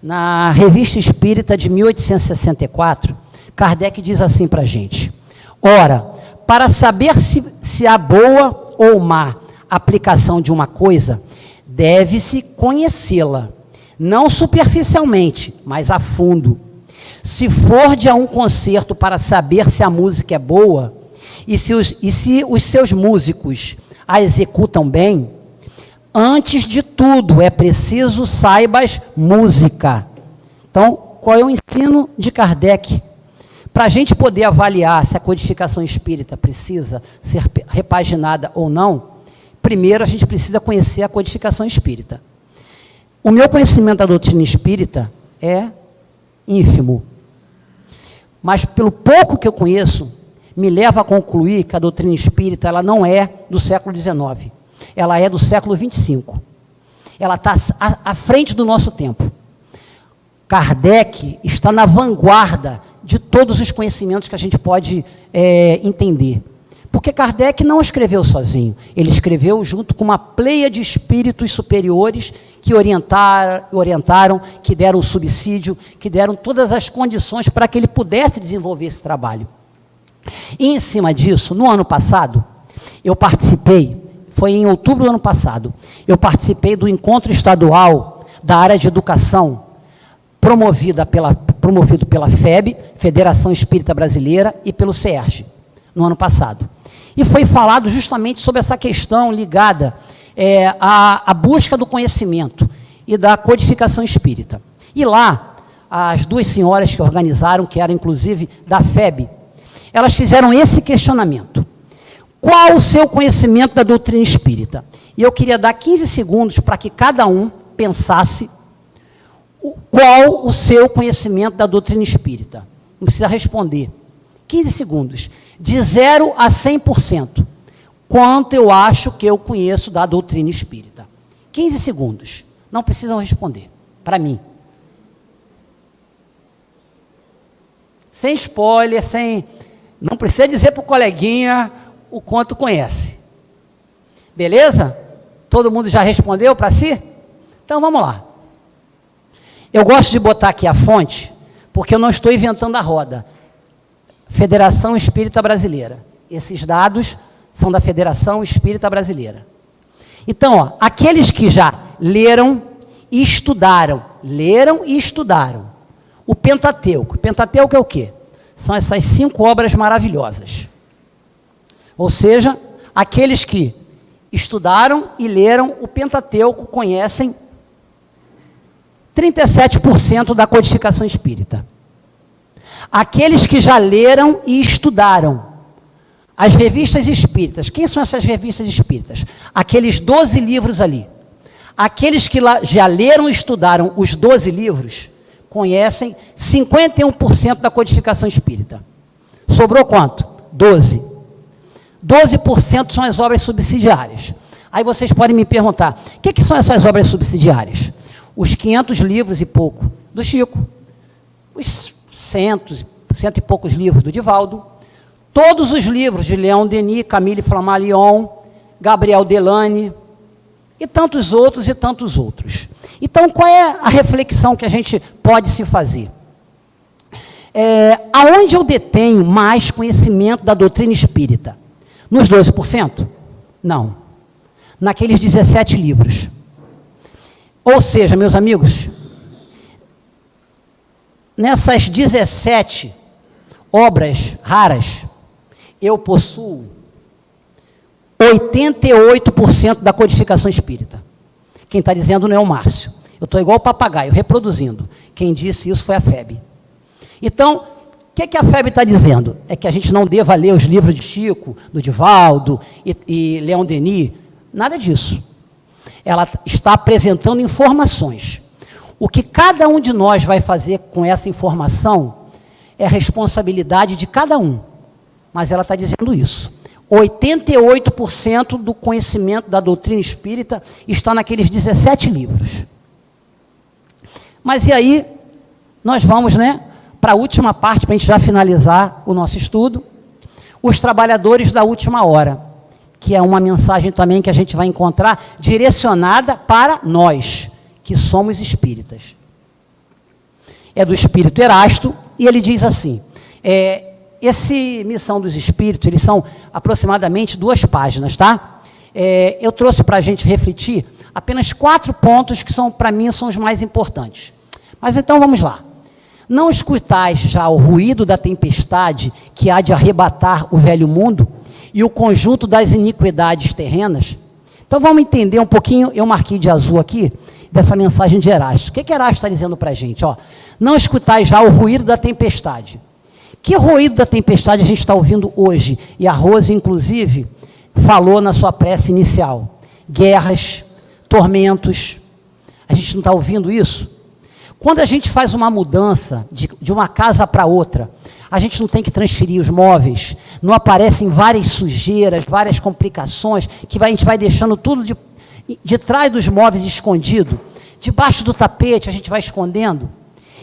Na Revista Espírita de 1864, Kardec diz assim para a gente: ora, para saber se há boa ou má aplicação de uma coisa, deve-se conhecê-la, não superficialmente, mas a fundo. Se for de a um concerto para saber se a música é boa, e se os seus músicos a executam bem, antes de tudo é preciso saibas música. Então, qual é o ensino de Kardec? Para a gente poder avaliar se a codificação espírita precisa ser repaginada ou não, primeiro a gente precisa conhecer a codificação espírita. O meu conhecimento da doutrina espírita é ínfimo. Mas pelo pouco que eu conheço, me leva a concluir que a doutrina espírita ela não é do século XIX. Ela é do século XXV. Ela está à frente do nosso tempo. Kardec está na vanguarda de todos os conhecimentos que a gente pode entender. Porque Kardec não escreveu sozinho. Ele escreveu junto com uma pleia de espíritos superiores que orientaram, que deram o subsídio, que deram todas as condições para que ele pudesse desenvolver esse trabalho. E em cima disso, no ano passado, eu participei, foi em outubro do ano passado, eu participei do encontro estadual da área de educação, promovida promovido pela FEB, Federação Espírita Brasileira, e pelo CERJ, no ano passado. E foi falado justamente sobre essa questão ligada à busca do conhecimento e da codificação espírita. E lá, as duas senhoras que organizaram, que eram inclusive da FEB, elas fizeram esse questionamento. Qual o seu conhecimento da doutrina espírita? E eu queria dar 15 segundos para que cada um pensasse qual o seu conhecimento da doutrina espírita. Não precisa responder. 15 segundos. De 0 a 100%. Quanto eu acho que eu conheço da doutrina espírita? 15 segundos. Não precisam responder. Para mim. Sem spoiler, sem... Não precisa dizer para o coleguinha o quanto conhece. Beleza? Todo mundo já respondeu para si? Então vamos lá. Eu gosto de botar aqui a fonte, porque eu não estou inventando a roda. Federação Espírita Brasileira. Esses dados são da Federação Espírita Brasileira. Então, ó, aqueles que já leram e estudaram o Pentateuco. O Pentateuco é o quê? São essas 5 obras maravilhosas. Ou seja, aqueles que estudaram e leram o Pentateuco conhecem 37% da codificação espírita. Aqueles que já leram e estudaram as revistas espíritas. Quem são essas revistas espíritas? Aqueles 12 livros ali. Aqueles que já leram e estudaram os 12 livros conhecem 51% da codificação espírita. Sobrou quanto? 12. 12% são as obras subsidiárias. Aí vocês podem me perguntar, o que são essas obras subsidiárias? Os 500 livros e pouco do Chico, os cento e poucos livros do Divaldo, todos os livros de Leon Denis, Camille Flammarion, Gabriel Delany, e tantos outros. Então, qual é a reflexão que a gente pode se fazer? Aonde eu detenho mais conhecimento da doutrina espírita? Nos 12%? Não. Naqueles 17 livros. Ou seja, meus amigos, nessas 17 obras raras, eu possuo 88% da codificação espírita. Quem está dizendo não é o Márcio. Eu estou igual o papagaio, reproduzindo. Quem disse isso foi a FEB. Então, o que a FEB está dizendo? É que a gente não deva ler os livros de Chico, do Divaldo e Leon Denis. Nada disso. Ela está apresentando informações. O que cada um de nós vai fazer com essa informação é responsabilidade de cada um. Mas ela está dizendo isso. 88% do conhecimento da doutrina espírita está naqueles 17 livros. Mas e aí, nós vamos, para a última parte, para a gente já finalizar o nosso estudo, os trabalhadores da última hora, que é uma mensagem também que a gente vai encontrar direcionada para nós, que somos espíritas. É do Espírito Erasto, e ele diz assim, esse Missão dos Espíritos, eles são aproximadamente 2 páginas, tá? Eu trouxe para a gente refletir apenas 4 pontos que para mim são os mais importantes. Mas então vamos lá. Não escutais já o ruído da tempestade que há de arrebatar o velho mundo e o conjunto das iniquidades terrenas? Então vamos entender um pouquinho, eu marquei de azul aqui, dessa mensagem de Erasto. O que Erasto está dizendo para a gente? Não escutais já o ruído da tempestade. Que ruído da tempestade a gente está ouvindo hoje? E a Rose, inclusive, falou na sua prece inicial. Guerras, tormentos. A gente não está ouvindo isso? Quando a gente faz uma mudança de uma casa para outra, a gente não tem que transferir os móveis, não aparecem várias sujeiras, várias complicações, que a gente vai deixando tudo de trás dos móveis escondido, debaixo do tapete a gente vai escondendo.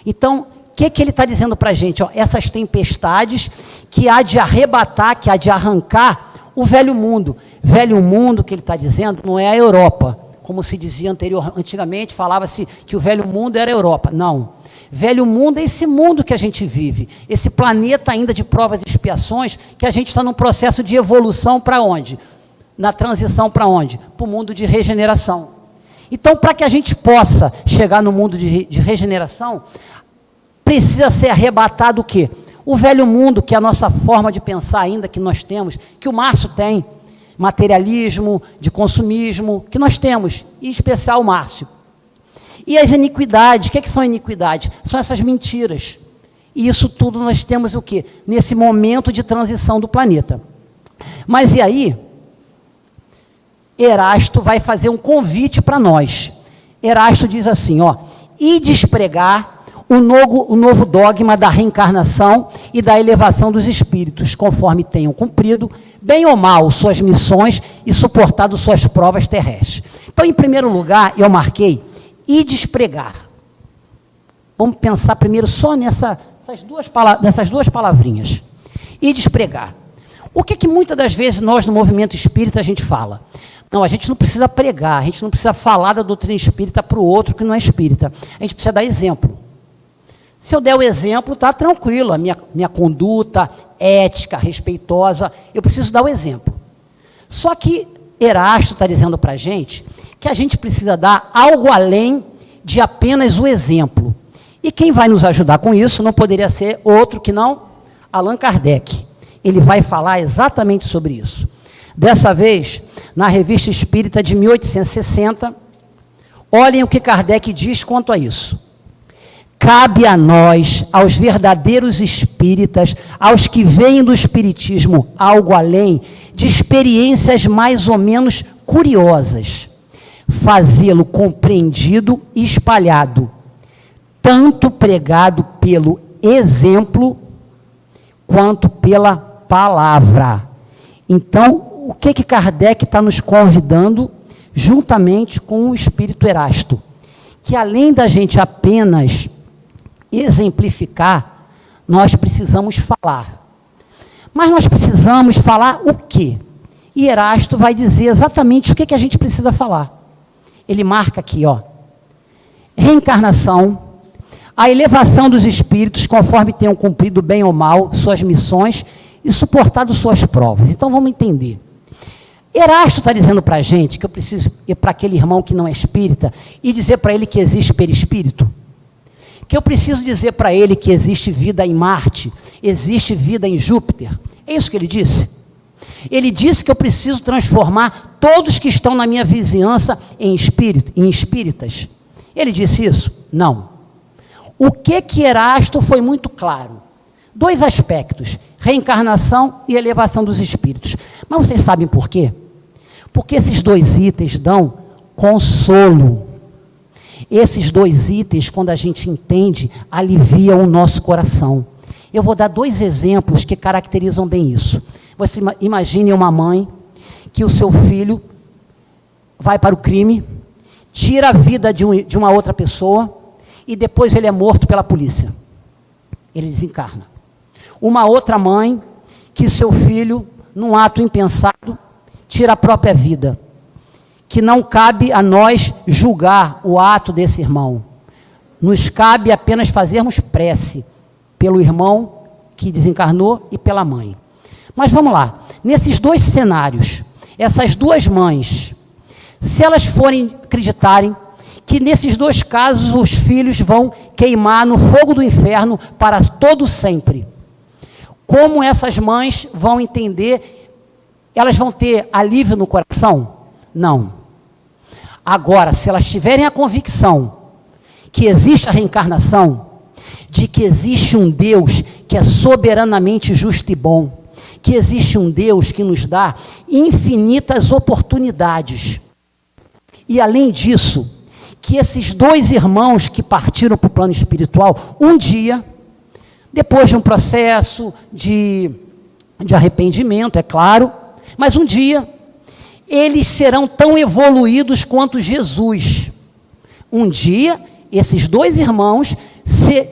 Então, o que ele está dizendo para a gente? Essas tempestades que há de arrebatar, que há de arrancar o velho mundo. Velho mundo que ele está dizendo não é a Europa, como se dizia antigamente, falava-se que o velho mundo era a Europa. Não. Velho mundo é esse mundo que a gente vive, esse planeta ainda de provas e expiações, que a gente está num processo de evolução para onde? Na transição para onde? Para o mundo de regeneração. Então, para que a gente possa chegar no mundo de regeneração, precisa ser arrebatado o quê? O velho mundo, que é a nossa forma de pensar ainda, que nós temos, que o Márcio tem, materialismo, de consumismo, que nós temos, em especial o Márcio. E as iniquidades, o que são iniquidades? São essas mentiras. E isso tudo nós temos o quê? Nesse momento de transição do planeta. Mas e aí, Erasto vai fazer um convite para nós. Erasto diz assim, ó, e despregar o novo dogma da reencarnação e da elevação dos espíritos, conforme tenham cumprido, bem ou mal, suas missões e suportado suas provas terrestres. Então, em primeiro lugar, eu marquei e despregar. Vamos pensar primeiro só nessas duas palavrinhas. E despregar. O que muitas das vezes nós, no movimento espírita, a gente fala? Não, a gente não precisa pregar, a gente não precisa falar da doutrina espírita para o outro que não é espírita. A gente precisa dar exemplo. Se eu der o exemplo, está tranquilo, a minha conduta ética, respeitosa, eu preciso dar o exemplo. Só que Erasto está dizendo para a gente que a gente precisa dar algo além de apenas o exemplo. E quem vai nos ajudar com isso não poderia ser outro que não Allan Kardec. Ele vai falar exatamente sobre isso. Dessa vez, na Revista Espírita de 1860, olhem o que Kardec diz quanto a isso. Cabe a nós, aos verdadeiros espíritas, aos que veem do espiritismo algo além, de experiências mais ou menos curiosas, fazê-lo compreendido e espalhado, tanto pregado pelo exemplo, quanto pela palavra. Então, o que Kardec está nos convidando, juntamente com o espírito Erasto? Que além da gente apenas exemplificar, nós precisamos falar. Mas nós precisamos falar o quê? E Erasto vai dizer exatamente o que a gente precisa falar. Ele marca aqui, ó, reencarnação, a elevação dos espíritos, conforme tenham cumprido bem ou mal suas missões e suportado suas provas. Então vamos entender. Erasto está dizendo para a gente que eu preciso ir para aquele irmão que não é espírita e dizer para ele que existe perispírito. Que eu preciso dizer para ele que existe vida em Marte, existe vida em Júpiter. É isso que ele disse? Ele disse que eu preciso transformar todos que estão na minha vizinhança em espíritas. Ele disse isso? Não. O que Erasto foi muito claro? Dois aspectos, reencarnação e elevação dos espíritos. Mas vocês sabem por quê? Porque esses dois itens dão consolo. Esses dois itens, quando a gente entende, aliviam o nosso coração. Eu vou dar dois exemplos que caracterizam bem isso. Você imagine uma mãe que o seu filho vai para o crime, tira a vida de uma outra pessoa e depois ele é morto pela polícia. Ele desencarna. Uma outra mãe que seu filho, num ato impensado, tira a própria vida. Que não cabe a nós julgar o ato desse irmão. Nos cabe apenas fazermos prece pelo irmão que desencarnou e pela mãe. Mas vamos lá, nesses dois cenários, essas duas mães, se elas forem acreditarem que nesses dois casos os filhos vão queimar no fogo do inferno para todo sempre, como essas mães vão entender, elas vão ter alívio no coração? Não. Agora, se elas tiverem a convicção que existe a reencarnação, de que existe um Deus que é soberanamente justo e bom, que existe um Deus que nos dá infinitas oportunidades, e além disso, que esses dois irmãos que partiram para o plano espiritual, um dia, depois de um processo de arrependimento, é claro, mas um dia, eles serão tão evoluídos quanto Jesus. Um dia, esses dois irmãos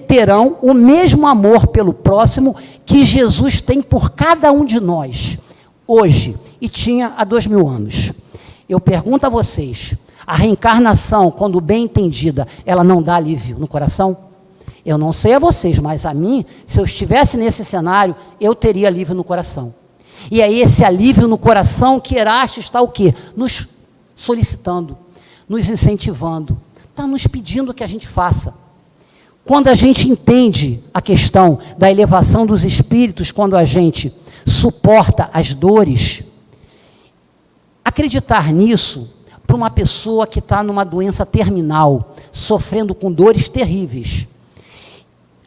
terão o mesmo amor pelo próximo que Jesus tem por cada um de nós, hoje, e tinha há 2000 anos. Eu pergunto a vocês, a reencarnação, quando bem entendida, ela não dá alívio no coração? Eu não sei a vocês, mas a mim, se eu estivesse nesse cenário, eu teria alívio no coração. E é esse alívio no coração que Erasto está o quê? Nos solicitando, nos incentivando, está nos pedindo que a gente faça. Quando a gente entende a questão da elevação dos espíritos, quando a gente suporta as dores, acreditar nisso para uma pessoa que está numa doença terminal, sofrendo com dores terríveis,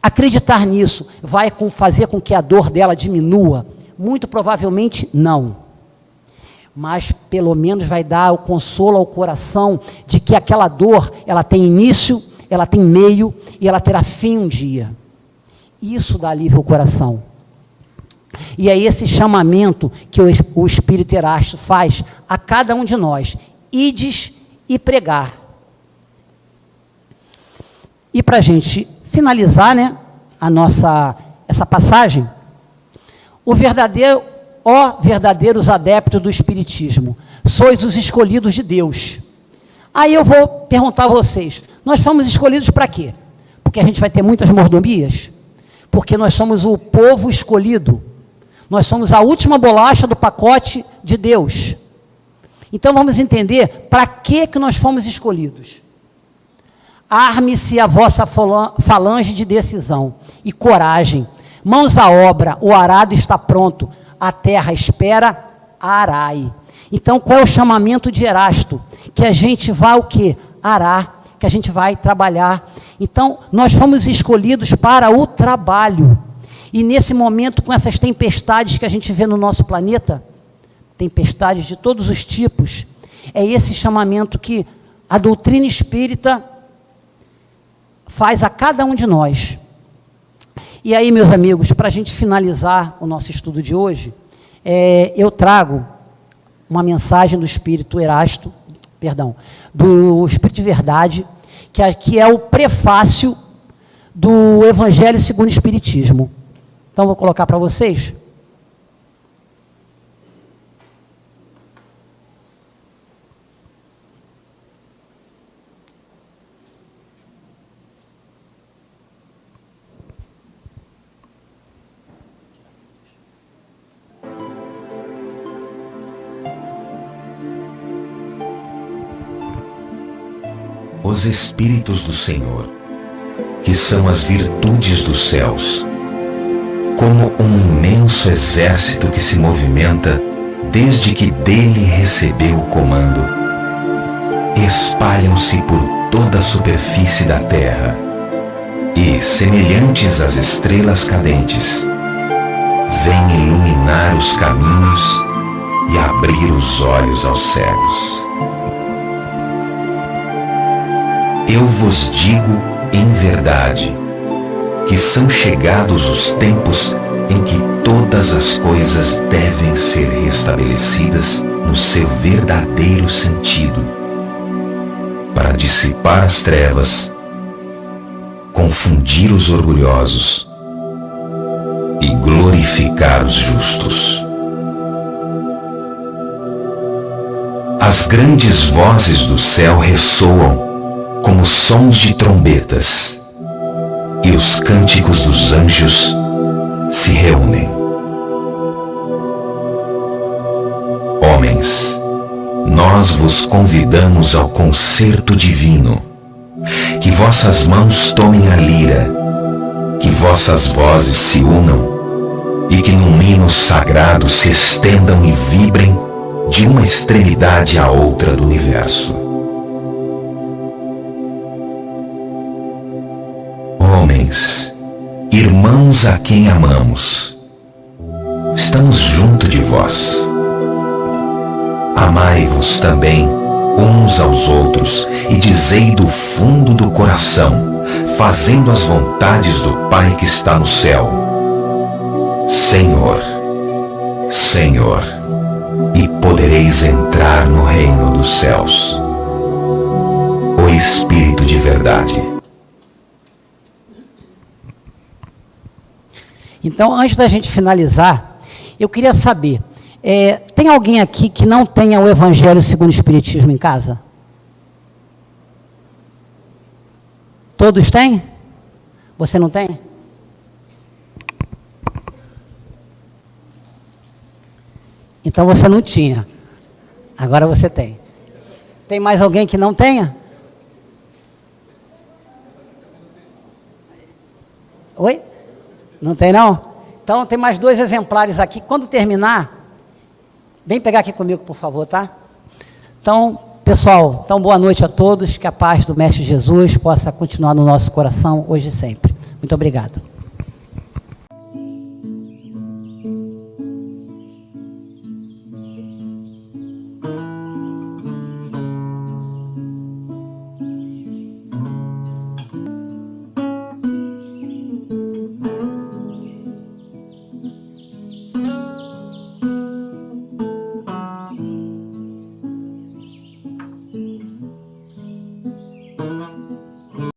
acreditar nisso vai fazer com que a dor dela diminua? Muito provavelmente não. Mas pelo menos vai dar o consolo ao coração de que aquela dor, ela tem início, ela tem meio e ela terá fim um dia. Isso dá alívio ao coração. E é esse chamamento que o Espírito Erasto faz a cada um de nós. Ides e pregar. E para a gente finalizar, né, essa passagem, verdadeiros adeptos do Espiritismo, sois os escolhidos de Deus. Aí eu vou perguntar a vocês, nós fomos escolhidos para quê? Porque a gente vai ter muitas mordomias? Porque nós somos o povo escolhido? Nós somos a última bolacha do pacote de Deus? Então vamos entender para que nós fomos escolhidos. Arme-se a vossa falange de decisão e coragem, mãos à obra, o arado está pronto, a terra espera, arai. Então, qual é o chamamento de Erasto? Que a gente vai o quê? Arar, que a gente vai trabalhar. Então, nós fomos escolhidos para o trabalho. E nesse momento, com essas tempestades que a gente vê no nosso planeta, tempestades de todos os tipos, é esse chamamento que a doutrina espírita faz a cada um de nós. E aí, meus amigos, para a gente finalizar o nosso estudo de hoje, eu trago uma mensagem do Espírito Erasto, do Espírito de Verdade, que é o prefácio do Evangelho segundo o Espiritismo. Então, vou colocar para vocês. Os Espíritos do Senhor, que são as virtudes dos céus, como um imenso exército que se movimenta desde que dele recebeu o comando, espalham-se por toda a superfície da terra e, semelhantes às estrelas cadentes, vêm iluminar os caminhos e abrir os olhos aos cegos. Eu vos digo em verdade que são chegados os tempos em que todas as coisas devem ser restabelecidas no seu verdadeiro sentido, para dissipar as trevas, confundir os orgulhosos e glorificar os justos. As grandes vozes do céu ressoam como sons de trombetas, e os cânticos dos anjos se reúnem. Homens, nós vos convidamos ao concerto divino, que vossas mãos tomem a lira, que vossas vozes se unam, e que num hino sagrado se estendam e vibrem de uma extremidade à outra do universo. Homens, irmãos a quem amamos, estamos junto de vós. Amai-vos também uns aos outros e dizei do fundo do coração, fazendo as vontades do Pai que está no céu: Senhor, Senhor, e podereis entrar no reino dos céus. O Espírito de Verdade. Então, antes da gente finalizar, eu queria saber, tem alguém aqui que não tenha o Evangelho segundo o Espiritismo em casa? Todos têm? Você não tem? Então você não tinha. Agora você tem. Tem mais alguém que não tenha? Oi? Não tem, não? Então, tem mais 2 exemplares aqui. Quando terminar, vem pegar aqui comigo, por favor, tá? Então, pessoal, então boa noite a todos. Que a paz do Mestre Jesus possa continuar no nosso coração hoje e sempre. Muito obrigado.